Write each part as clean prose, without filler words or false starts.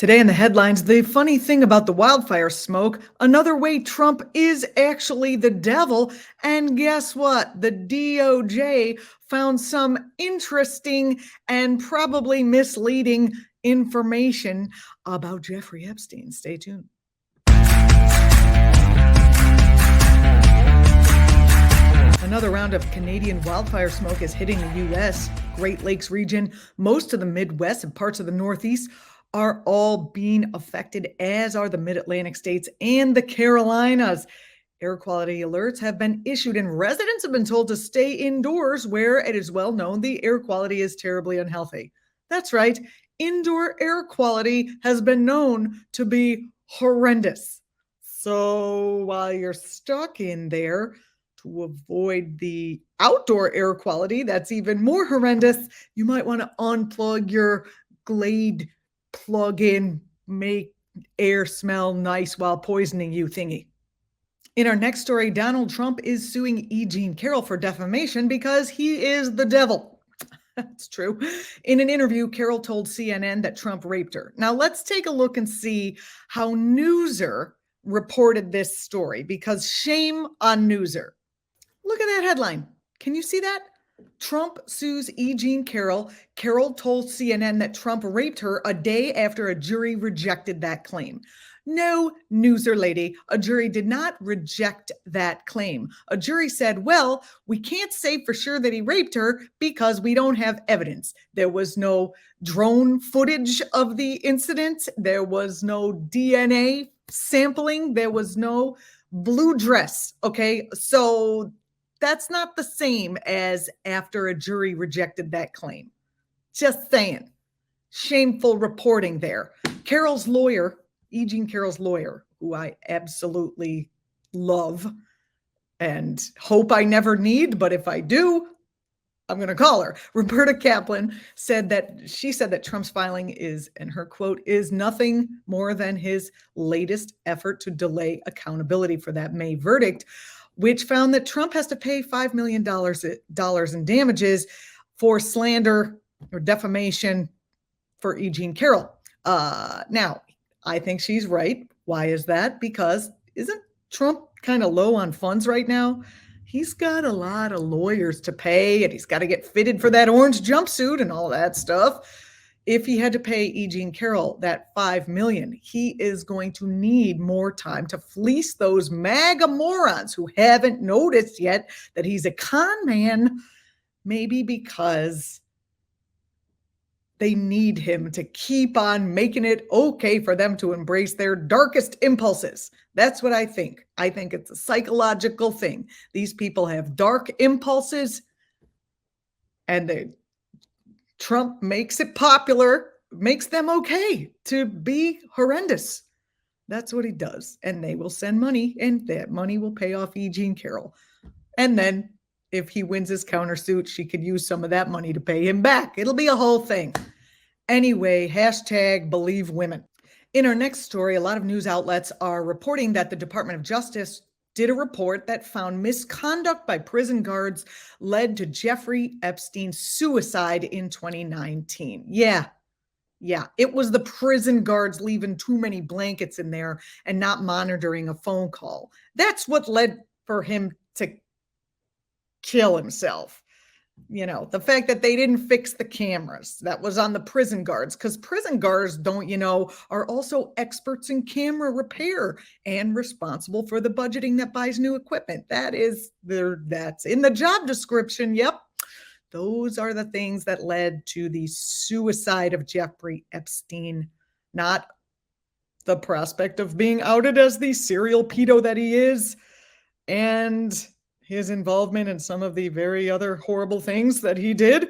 Today in the headlines, the funny thing about the wildfire smoke, another way Trump is actually the devil. And guess what? The DOJ found some interesting and probably misleading information about Jeffrey Epstein. Stay tuned. Another round of Canadian wildfire smoke is hitting the U.S. Great Lakes region, most of the Midwest and parts of the Northeast are all being affected, as are the Mid-Atlantic states and the Carolinas. Air quality alerts have been issued, and residents have been told to stay indoors where it is well known the air quality is terribly unhealthy. That's right, indoor air quality has been known to be horrendous. So while you're stuck in there, to avoid the outdoor air quality that's even more horrendous, you might want to unplug your Glade plug-in, make air smell nice while poisoning you thingy. In our next story, Donald Trump is suing E. Jean Carroll for defamation because he is the devil. That's true. In an interview, Carroll told CNN that Trump raped her. Now let's take a look and see how Newser reported this story, because shame on Newser. Look at that headline. Can you see that? Trump sues E. Jean Carroll. Carroll told CNN that Trump raped her a day after a jury rejected that claim. No, Newser lady, a jury did not reject that claim. A jury said, well, we can't say for sure that he raped her because we don't have evidence. There was no drone footage of the incident. There was no DNA sampling. There was no blue dress. Okay, so that's not the same as after a jury rejected that claim. Just saying. Shameful reporting there. Carroll's lawyer, E. Jean Carroll's lawyer, who I absolutely love and hope I never need, but if I do, I'm going to call her. Roberta Kaplan said that Trump's filing is, and her quote, is nothing more than his latest effort to delay accountability for that May verdict, which found that Trump has to pay $5 million in damages for slander or defamation for E. Jean Carroll. Now, I think she's right. Why is that? Because isn't Trump kind of low on funds right now? He's got a lot of lawyers to pay, and he's got to get fitted for that orange jumpsuit and all that stuff. If he had to pay E. Jean Carroll that $5 million, he is going to need more time to fleece those MAGA morons who haven't noticed yet that he's a con man, maybe because they need him to keep on making it okay for them to embrace their darkest impulses. That's what I think. I think it's a psychological thing. These people have dark impulses, and Trump makes it popular, makes them okay to be horrendous. That's what he does. And they will send money, and that money will pay off E. Jean Carroll. And then if he wins his countersuit, she could use some of that money to pay him back. It'll be a whole thing. Anyway, #BelieveWomen. In our next story, a lot of news outlets are reporting that the Department of Justice did a report that found misconduct by prison guards led to Jeffrey Epstein's suicide in 2019. Yeah, it was the prison guards leaving too many blankets in there and not monitoring a phone call. That's what led for him to kill himself. You know, the fact that they didn't fix the cameras that was on the prison guards, because prison guards are also experts in camera repair and responsible for the budgeting that buys new equipment. That's in the job description. Yep. Those are the things that led to the suicide of Jeffrey Epstein, not the prospect of being outed as the serial pedo that he is, and his involvement in some of the very other horrible things that he did.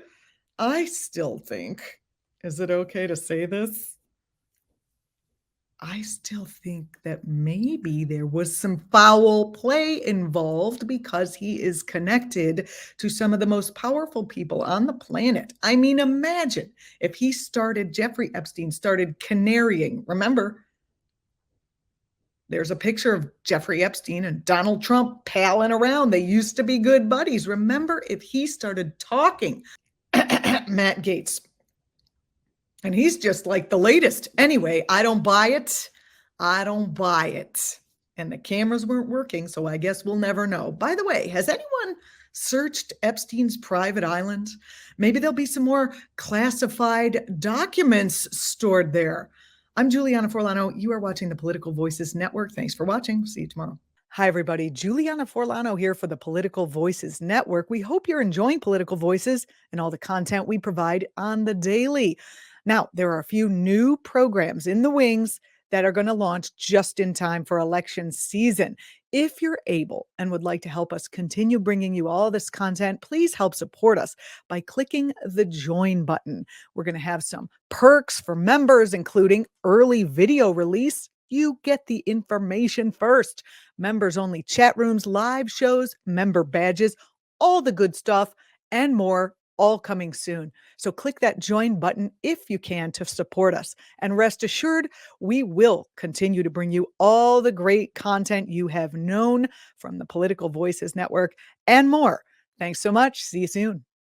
I still think, is it okay to say this? I still think that maybe there was some foul play involved because he is connected to some of the most powerful people on the planet. I mean, imagine if Jeffrey Epstein started canarying. Remember, there's a picture of Jeffrey Epstein and Donald Trump palling around. They used to be good buddies. Remember, if he started talking, Matt Gaetz, And he's just like the latest. Anyway, I don't buy it. I don't buy it. And the cameras weren't working, so I guess we'll never know. By the way, has anyone searched Epstein's private island? Maybe there'll be some more classified documents stored there. I'm Julianna Forlano. You are watching the Political Voices Network. Thanks for watching. See you tomorrow. Hi, everybody. Julianna Forlano here for the Political Voices Network. We hope you're enjoying Political Voices and all the content we provide on the daily. Now, there are a few new programs in the wings that are going to launch just in time for election season. If you're able and would like to help us continue bringing you all this content, please help support us by clicking the join button. We're going to have some perks for members, including early video release. You get the information first. Members only chat rooms, live shows, member badges, all the good stuff, and more, all coming soon. So click that join button if you can to support us. And rest assured, we will continue to bring you all the great content you have known from the Political Voices Network and more. Thanks so much. See you soon.